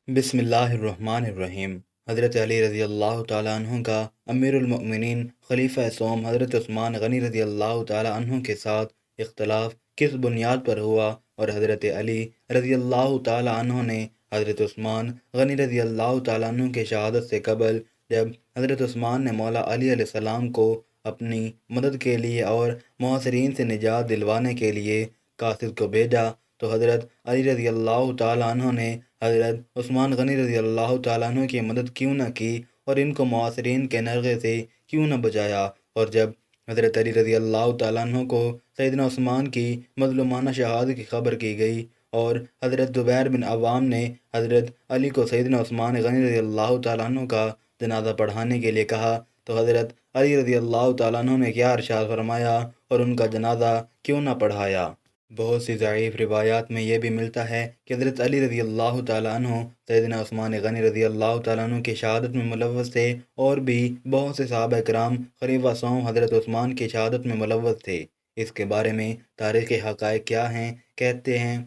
بسم اللہ الرحمن الرحیم۔ حضرت علی رضی اللہ تعالیٰ عنہ کا امیر المؤمنین خلیفہ سوم حضرت عثمان غنی رضی اللہ تعالیٰ عنہ کے ساتھ اختلاف کس بنیاد پر ہوا، اور حضرت علی رضی اللہ تعالیٰ عنہ نے حضرت عثمان غنی رضی اللہ تعالیٰ عنہ کے شہادت سے قبل جب حضرت عثمان نے مولا علی علیہ السلام کو اپنی مدد کے لیے اور معاصرین سے نجات دلوانے کے لیے قاصد کو بھیجا، تو حضرت علی رضی اللہ تعالیٰ عنہ نے حضرت عثمان غنی رضی اللہ تعالیٰ عنہ کی مدد کیوں نہ کی اور ان کو معاصرین کے نرغے سے کیوں نہ بچایا؟ اور جب حضرت علی رضی اللہ تعالیٰ عنہ کو سیدنا عثمان کی مظلومانہ شہادت کی خبر کی گئی اور حضرت زبیر بن عوام نے حضرت علی کو سیدنا عثمان غنی رضی اللہ تعالیٰ عنہ کا جنازہ پڑھانے کے لیے کہا، تو حضرت علی رضی اللہ تعالیٰ عنہ نے کیا ارشاد فرمایا اور ان کا جنازہ کیوں نہ پڑھایا؟ بہت سی ضعیف روایات میں یہ بھی ملتا ہے کہ حضرت علی رضی اللہ تعالیٰ عنہ سیدنا عثمان غنی رضی اللہ تعالیٰ عنہ کی شہادت میں ملوث تھے، اور بھی بہت سے صحابہ کرام خلیفہ سوم حضرت عثمان کی شہادت میں ملوث تھے۔ اس کے بارے میں تاریخ حقائق کیا ہیں کہتے ہیں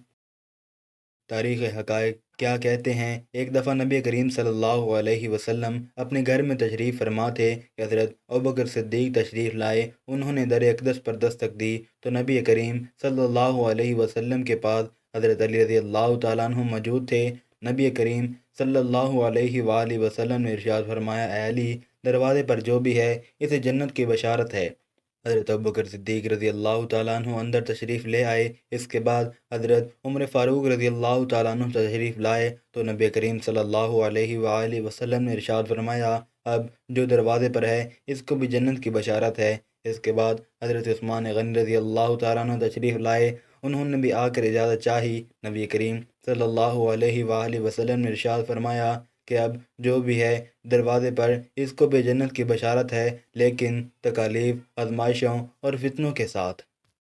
تاریخ حقائق کیا کہتے ہیں؟ ایک دفعہ نبی کریم صلی اللہ علیہ وسلم اپنے گھر میں تشریف فرما تھے کہ حضرت ابوبکر صدیق تشریف لائے۔ انہوں نے در اقدس پر دستک دی تو نبی کریم صلی اللہ علیہ وسلم کے پاس حضرت علی رضی اللہ تعالیٰ عنہ موجود تھے۔ نبی کریم صلی اللہ علیہ وآلہ وسلم نے ارشاد فرمایا، اے علی، دروازے پر جو بھی ہے اسے جنت کی بشارت ہے۔ حضرت ابوبکر صدیق رضی اللہ تعالیٰ عنہ اندر تشریف لے آئے۔ اس کے بعد حضرت عمر فاروق رضی اللہ تعالیٰ عنہ تشریف لائے تو نبی کریم صلی اللہ علیہ وآلہ وسلم نے ارشاد فرمایا، اب جو دروازے پر ہے اس کو بھی جنت کی بشارت ہے۔ اس کے بعد حضرت عثمان غنی رضی اللہ تعالیٰ عنہ تشریف لائے۔ انہوں نے بھی آ کر اجازت چاہی۔ نبی کریم صلی اللہ علیہ وآلہ وسلم نے ارشاد فرمایا کہ اب جو بھی ہے دروازے پر اس کو بھی جنت کی بشارت ہے، لیکن تکالیف، آزمائشوں اور فتنوں کے ساتھ۔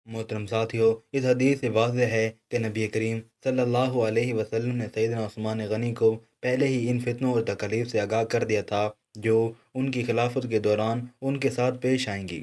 محترم ساتھیو، اس حدیث سے واضح ہے کہ نبی کریم صلی اللہ علیہ وسلم نے سیدنا عثمان غنی کو پہلے ہی ان فتنوں اور تکالیف سے آگاہ کر دیا تھا جو ان کی خلافت کے دوران ان کے ساتھ پیش آئیں گی۔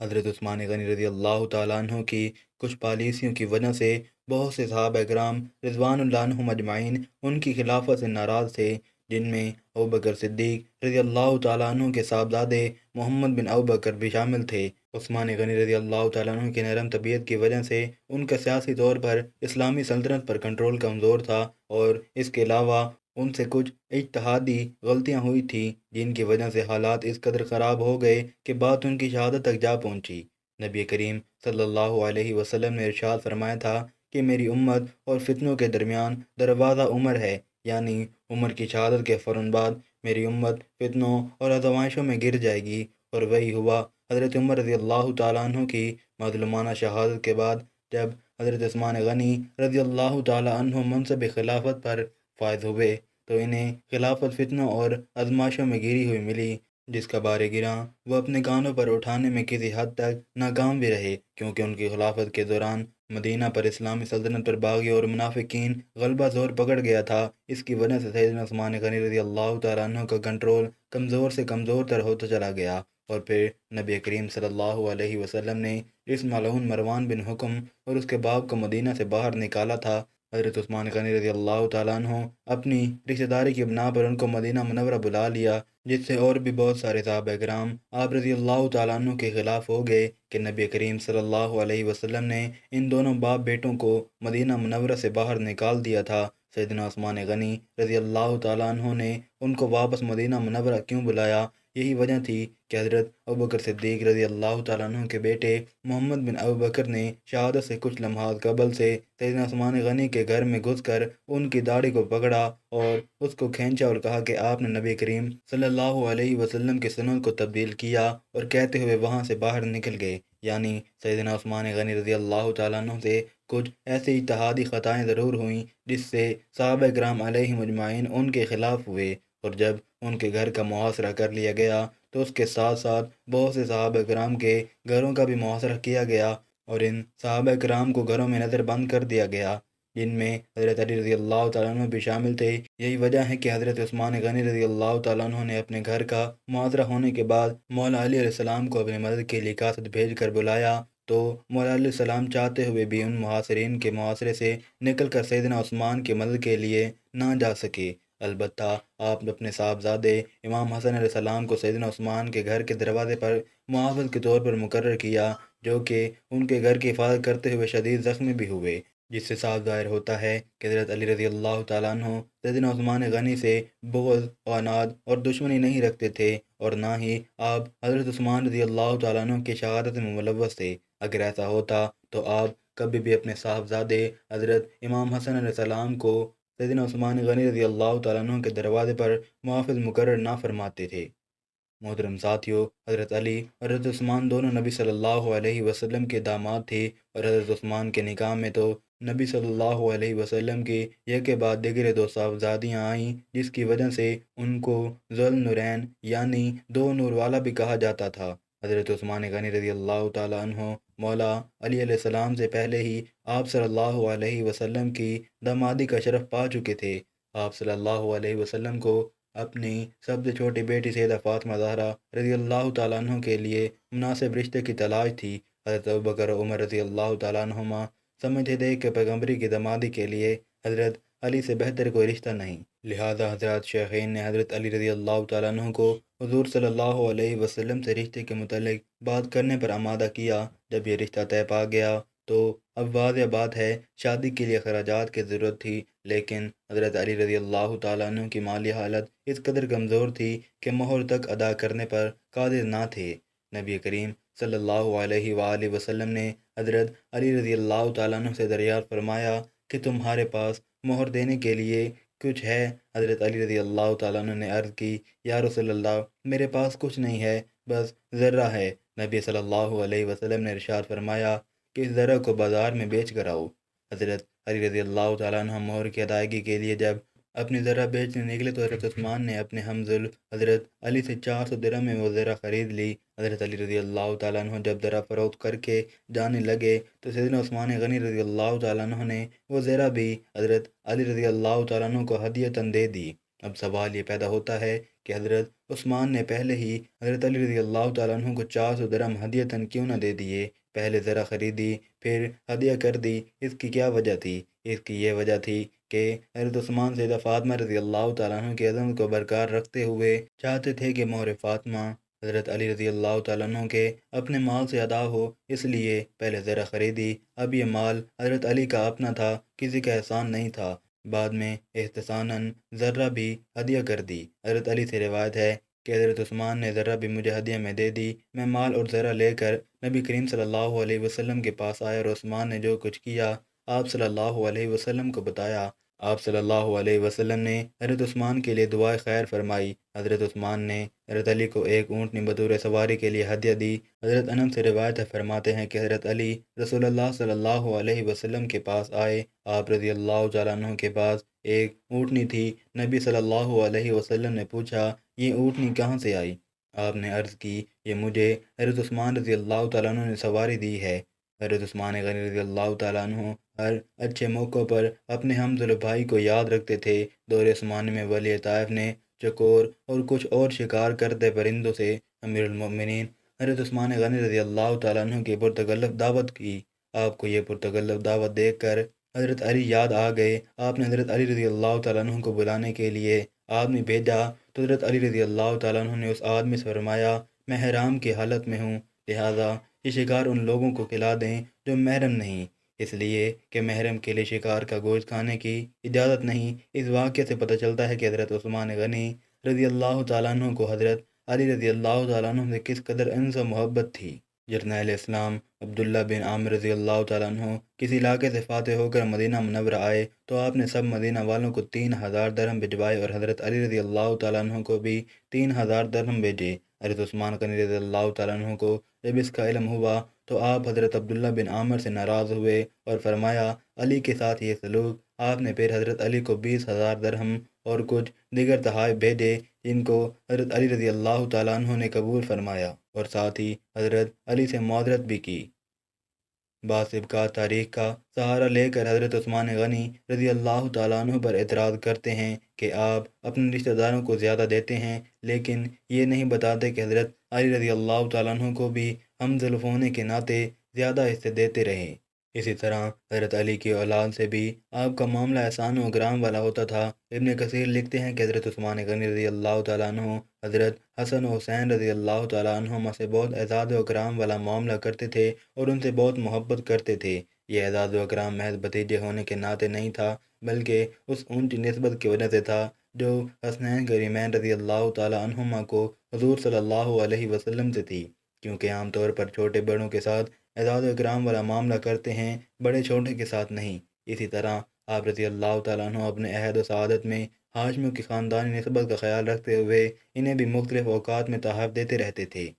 حضرت عثمان غنی رضی اللہ تعالیٰ عنہ کی کچھ پالیسیوں کی وجہ سے بہت سے صحابہ کرام رضوان اللہ عنہم اجمعین ان کی خلافت سے ناراض تھے، جن میں ابوبکر صدیق رضی اللہ تعالیٰ عنہ کے صاحبزادے محمد بن ابوبکر بھی شامل تھے۔ عثمان غنی رضی اللہ تعالیٰ عنہ کی نرم طبیعت کی وجہ سے ان کا سیاسی طور پر اسلامی سلطنت پر کنٹرول کمزور تھا، اور اس کے علاوہ ان سے کچھ اجتہادی غلطیاں ہوئی تھیں جن کی وجہ سے حالات اس قدر خراب ہو گئے کہ بات ان کی شہادت تک جا پہنچی۔ نبی کریم صلی اللہ علیہ وسلم نے ارشاد فرمایا تھا کہ میری امت اور فتنوں کے درمیان دروازہ عمر ہے، یعنی عمر کی شہادت کے فوراً بعد میری امت فتنوں اور آزمائشوں میں گر جائے گی، اور وہی ہوا۔ حضرت عمر رضی اللہ تعالیٰ عنہ کی مظلومانہ شہادت کے بعد جب حضرت عثمان غنی رضی اللہ تعالیٰ عنہ منصب خلافت پر فائز ہوئے تو انہیں خلافت فتنوں اور آزمائشوں میں گری ہوئی ملی، جس کا بار گراں وہ اپنے کانوں پر اٹھانے میں کسی حد تک ناکام بھی رہے، کیونکہ ان کی خلافت کے دوران مدینہ پر اسلامی سلطنت پر باغی اور منافقین غلبہ زور پکڑ گیا تھا۔ اس کی وجہ سے سیدنا عثمان غنی رضی اللہ تعالیٰ عنہ کا کنٹرول کمزور سے کمزور تر ہوتا چلا گیا، اور پھر نبی کریم صلی اللہ علیہ وسلم نے اس ملعون مروان بن حکم اور اس کے باپ کو مدینہ سے باہر نکالا تھا۔ حضرت عثمان غنی رضی اللہ تعالیٰ عنہ اپنی رشتہ داری کی بنا پر ان کو مدینہ منورہ بلا لیا، جس سے اور بھی بہت سارے صحابہ کرام آپ رضی اللہ تعالیٰ عنہ کے خلاف ہو گئے کہ نبی کریم صلی اللہ علیہ وسلم نے ان دونوں باپ بیٹوں کو مدینہ منورہ سے باہر نکال دیا تھا۔ سیدنا عثمان غنی رضی اللہ تعالیٰ عنہ نے ان کو واپس مدینہ منورہ کیوں بلایا؟ یہی وجہ تھی کہ حضرت ابوبکر صدیق رضی اللہ تعالیٰ عنہ کے بیٹے محمد بن ابوبکر نے شہادت سے کچھ لمحات قبل سے سیدنا عثمان غنی کے گھر میں گھس کر ان کی داڑھی کو پکڑا اور اس کو کھینچا اور کہا کہ آپ نے نبی کریم صلی اللہ علیہ وسلم کی سنت کو تبدیل کیا، اور کہتے ہوئے وہاں سے باہر نکل گئے۔ یعنی سیدنا عثمان غنی رضی اللہ تعالیٰ عنہ سے کچھ ایسی اجتہادی خطائیں ضرور ہوئیں جس سے صحابہ کرام علیہ مجمعین ان کے خلاف ہوئے، اور جب ان کے گھر کا محاصرہ کر لیا گیا تو اس کے ساتھ ساتھ بہت سے صحابہ کرام کے گھروں کا بھی محاصرہ کیا گیا، اور ان صحابہ کرام کو گھروں میں نظر بند کر دیا گیا، جن میں حضرت علی رضی اللہ تعالیٰ عنہ بھی شامل تھے۔ یہی وجہ ہے کہ حضرت عثمان غنی رضی اللہ تعالیٰ عنہ نے اپنے گھر کا محاصرہ ہونے کے بعد مولا علی علیہ السلام کو اپنی مدد کے لیے قاصد بھیج کر بلایا، تو مولا علیہ السلام چاہتے ہوئے بھی ان محاصرین کے معاشرے سے نکل کر سیدنا عثمان کی مدد کے لیے نہ جا سکے۔ البتہ آپ نے اپنے صاحبزادے امام حسن علیہ السلام کو سیدنا عثمان کے گھر کے دروازے پر محافظ کے طور پر مقرر کیا، جو کہ ان کے گھر کی حفاظت کرتے ہوئے شدید زخمی بھی ہوئے، جس سے صاف ظاہر ہوتا ہے کہ حضرت علی رضی اللہ تعالیٰ عنہ سیدنا عثمان غنی سے بغض، عناد اور دشمنی نہیں رکھتے تھے، اور نہ ہی آپ حضرت عثمان رضی اللہ تعالیٰ عنہ کی شہادت میں ملوث تھے۔ اگر ایسا ہوتا تو آپ کبھی بھی اپنے صاحبزادے حضرت امام حسن علیہ السلام کو سیدنا عثمان غنی رضی اللہ تعالیٰ عنہ کے دروازے پر محافظ مقرر نہ فرماتے تھے۔ محترم ساتھیو، حضرت علی اور حضرت عثمان دونوں نبی صلی اللہ علیہ وسلم کے داماد تھے، اور حضرت عثمان کے نکاح میں تو نبی صلی اللہ علیہ وسلم کی یک کے بعد دیگر دو صاحبزادیاں آئیں، جس کی وجہ سے ان کو ذو النورین یعنی دو نور والا بھی کہا جاتا تھا۔ حضرت عثمان غنی رضی اللہ تعالیٰ عنہ مولا علی علیہ السلام سے پہلے ہی آپ صلی اللہ علیہ وسلم کی دامادی کا شرف پا چکے تھے۔ آپ صلی اللہ علیہ وسلم کو اپنی سب سے چھوٹی بیٹی سیدہ فاطمہ زہرا رضی اللہ تعالیٰ عنہ کے لیے مناسب رشتے کی تلاش تھی۔ حضرت ابوبکر و عمر رضی اللہ تعالیٰ عنہما سمجھتے تھے کہ پیغمبری کی دامادی کے لیے حضرت علی سے بہتر کوئی رشتہ نہیں، لہذا حضرات شیخین نے حضرت علی رضی اللہ تعالیٰ عنہ کو حضور صلی اللہ علیہ وسلم سے رشتے کے متعلق بات کرنے پر آمادہ کیا۔ جب یہ رشتہ طے پا گیا تو اب واضح بات ہے شادی کے لیے خراجات کی ضرورت تھی، لیکن حضرت علی رضی اللہ تعالیٰ عنہ کی مالی حالت اس قدر کمزور تھی کہ مہر تک ادا کرنے پر قادر نہ تھے۔ نبی کریم صلی اللہ علیہ وآلہ وسلم نے حضرت علی رضی اللہ تعالیٰ عنہ سے دریافت فرمایا کہ تمہارے پاس مہر دینے کے لیے کچھ ہے؟ حضرت علی رضی اللہ تعالیٰ عنہ نے عرض کی، یا رسول اللہ، میرے پاس کچھ نہیں ہے، بس ذرہ ہے۔ نبی صلی اللہ علیہ وسلم نے ارشاد فرمایا کہ اس ذرہ کو بازار میں بیچ کر آؤ۔ حضرت علی رضی اللہ تعالیٰ عنہ مہر کی ادائیگی کے لیے جب اپنی ذرہ بیچنے نکلے تو حضرت عثمان نے اپنے ہمزل حضرت علی سے 400 درہم میں وہ ذرہ خرید لی۔ حضرت علی رضی اللہ تعالیٰ عنہ جب ذرہ فروخت کر کے جانے لگے تو سیدنا عثمان غنی رضی اللہ تعالیٰ عنہ نے وہ ذرہ بھی حضرت علی رضی اللہ تعالیٰ عنہ کو ہدیۃً دے دی۔ اب سوال یہ پیدا ہوتا ہے کہ حضرت عثمان نے پہلے ہی حضرت علی رضی اللہ تعالیٰ عنہ کو 400 درہم ہدیۃً کیوں نہ دے دیے؟ پہلے ذرہ خریدی پھر ہدیہ کر دی، اس کی کیا وجہ تھی؟ اس کی یہ وجہ تھی کہ حضرت عثمان سیدہ فاطمہ رضی اللہ تعالیٰ عنہ کی عظمت کو برقرار رکھتے ہوئے چاہتے تھے کہ مہر فاطمہ حضرت علی رضی اللہ تعالیٰ عنہ کے اپنے مال سے ادا ہو، اس لیے پہلے ذرہ خریدی۔ اب یہ مال حضرت علی کا اپنا تھا، کسی کا احسان نہیں تھا۔ بعد میں احتساناً ذرہ بھی ہدیہ کر دی۔ حضرت علی سے روایت ہے کہ حضرت عثمان نے ذرہ بھی مجھے ہدیہ میں دے دی۔ میں مال اور ذرہ لے کر نبی کریم صلی اللہ علیہ وسلم کے پاس آیا، اور عثمان نے جو کچھ کیا آپ صلی اللہ علیہ وسلم کو بتایا۔ آپ صلی اللہ علیہ وسلم نے حضرت عثمان کے لیے دعائے خیر فرمائی۔ حضرت عثمان نے حضرت علی کو ایک اونٹنی بطور سواری کے لیے ہدیہ دی۔ حضرت انس سے روایت ہے، فرماتے ہیں کہ حضرت علی رسول اللہ صلی اللہ علیہ وسلم کے پاس آئے۔ آپ رضی اللہ تعالیٰ عنہ کے پاس ایک اونٹنی تھی۔ نبی صلی اللہ علیہ وسلم نے پوچھا، یہ اونٹنی کہاں سے آئی؟ آپ نے عرض کی، یہ مجھے حضرت عثمان رضی اللہ تعالیٰ عنہ نے سواری دی ہے۔ حضرت عثمان غنی رضی اللہ تعالیٰ عنہ ہر اچھے موقع پر اپنے حمزہ بھائی کو یاد رکھتے تھے۔ دور عثمانی میں ولی طائف نے چکور اور کچھ اور شکار کرتے پرندوں سے امیر المؤمنین حضرت عثمان غنی رضی اللہ تعالیٰ عنہ کی پرتکلف دعوت کی۔ آپ کو یہ پرتکلف دعوت دیکھ کر حضرت علی یاد آ گئے۔ آپ نے حضرت علی رضی اللہ تعالیٰ عنہ کو بلانے کے لیے آدمی بھیجا تو حضرت علی رضی اللہ تعالیٰ عنہ نے اس آدمی سے فرمایا، میں حرام کی حالت میں ہوں، لہٰذا یہ شکار ان لوگوں کو کھلا دیں جو محرم نہیں، اس لیے کہ محرم کے لیے شکار کا گوشت کھانے کی اجازت نہیں۔ اس واقعے سے پتہ چلتا ہے کہ حضرت عثمان غنی رضی اللہ تعالیٰ عنہ کو حضرت علی رضی اللہ تعالیٰ عنہ سے کس قدر انس و محبت تھی۔ جرنیل اسلام عبداللہ بن عامر رضی اللہ تعالیٰ عنہ کسی علاقے سے فاتح ہو کر مدینہ منورہ آئے تو آپ نے سب مدینہ والوں کو 3000 درہم بھجوائے، اور حضرت علی رضی اللہ تعالیٰ عنہ کو بھی 3000 درہم بھیجے۔ حضرت عثمان غنی رضی اللہ تعالیٰ عنہ کو جب اس کا علم ہوا تو آپ حضرت عبداللہ بن عامر سے ناراض ہوئے اور فرمایا، علی کے ساتھ یہ سلوک۔ آپ نے پھر حضرت علی کو 20,000 درہم اور کچھ دیگر تحائف بھیجے، جن کو حضرت علی رضی اللہ تعالیٰ عنہ نے قبول فرمایا، اور ساتھ ہی حضرت علی سے معذرت بھی کی۔ بعض سبقات تاریخ کا سہارا لے کر حضرت عثمان غنی رضی اللہ تعالیٰ عنہ پر اعتراض کرتے ہیں کہ آپ اپنے رشتہ داروں کو زیادہ دیتے ہیں، لیکن یہ نہیں بتاتے کہ حضرت علی رضی اللہ تعالیٰ عنہ کو بھی ہم زلف ہونے کے ناطے زیادہ حصے دیتے رہے۔ اسی طرح حضرت علی کی اولاد سے بھی آپ کا معاملہ احسان و اکرام والا ہوتا تھا۔ ابن کثیر لکھتے ہیں کہ حضرت عثمان غنی رضی اللہ تعالیٰ عنہ حضرت حسن و حسین رضی اللہ تعالیٰ عنہما سے بہت اعزاز و اکرام والا معاملہ کرتے تھے اور ان سے بہت محبت کرتے تھے۔ یہ اعزاز و اکرام محض بھتیجے ہونے کے ناطے نہیں تھا، بلکہ اس اونچی نسبت کی وجہ سے تھا جو حسنین کریمین رضی اللہ تعالیٰ عنہما کو حضور صلی اللہ علیہ وسلم سے تھی، کیونکہ عام طور پر چھوٹے بڑوں کے ساتھ اعزاز و اکرام والا معاملہ کرتے ہیں، بڑے چھوٹے کے ساتھ نہیں۔ اسی طرح آپ رضی اللہ تعالیٰ عنہ اپنے عہد و سعادت میں ہاشمیوں کی خاندانی نسبت کا خیال رکھتے ہوئے انہیں بھی مختلف اوقات میں تحائف دیتے رہتے تھے۔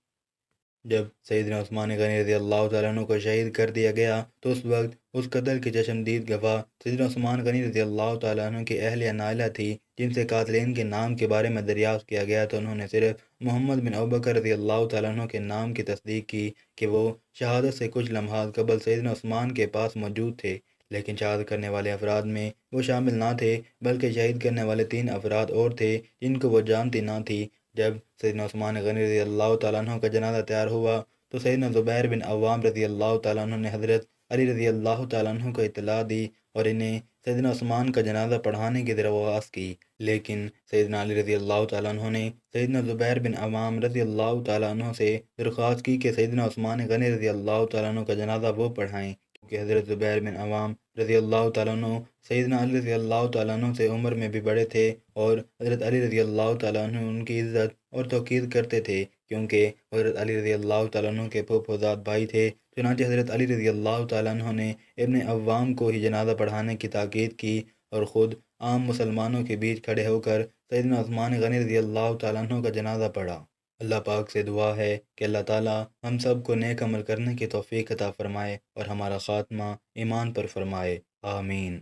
جب سیدنا عثمان غنی رضی اللہ تعالیٰ عنہ کو شہید کر دیا گیا تو اس وقت اس قتل کی چشمدید گواہ سیدنا عثمان غنی رضی اللہ تعالیٰ عنہ کی اہلیہ نائلہ تھی، جن سے قاتلین کے نام کے بارے میں دریافت کیا گیا تو انہوں نے صرف محمد بن ابوبکر رضی اللہ تعالیٰ عنہ کے نام کی تصدیق کی کہ وہ شہادت سے کچھ لمحات قبل سیدنا عثمان کے پاس موجود تھے، لیکن شہادت کرنے والے افراد میں وہ شامل نہ تھے، بلکہ شہید کرنے والے 3 افراد اور تھے جن کو وہ جانتی نہ تھی۔ جب سیدنا عثمان غنی رضی اللہ تعالیٰ عنہ کا جنازہ تیار ہوا تو سیدنا زبیر بن عوام رضی اللہ تعالیٰ عنہ نے حضرت علی رضی اللہ تعالیٰ عنہ کو اطلاع دی اور انہیں سیدنا عثمان کا جنازہ پڑھانے کی درخواست کی، لیکن سیدنا علی رضی اللہ تعالیٰ عنہ نے سیدنا زبیر بن عوام رضی اللہ تعالیٰ عنہ سے درخواست کی کہ سیدنا عثمان غنی رضی اللہ تعالیٰ عنہ کا جنازہ وہ پڑھائیں، کیونکہ حضرت زبیر بن عوام رضی اللہ تعالیٰ عنہ سیدنا علی رضی اللہ تعالیٰ عنہ سے عمر میں بھی بڑے تھے اور حضرت علی رضی اللہ تعالیٰ عنہ ان کی عزت اور توقیر کرتے تھے، کیونکہ حضرت علی رضی اللہ تعالیٰ عنہ کے پھوپھوزاد بھائی تھے۔ چنانچہ حضرت علی رضی اللہ تعالیٰ عنہ نے ابن عوام کو ہی جنازہ پڑھانے کی تاکید کی اور خود عام مسلمانوں کے بیچ کھڑے ہو کر سیدنا عثمان غنی رضی اللہ تعالیٰ عنہ کا جنازہ پڑھا۔ اللہ پاک سے دعا ہے کہ اللہ تعالیٰ ہم سب کو نیک عمل کرنے کی توفیق عطا فرمائے اور ہمارا خاتمہ ایمان پر فرمائے، آمین۔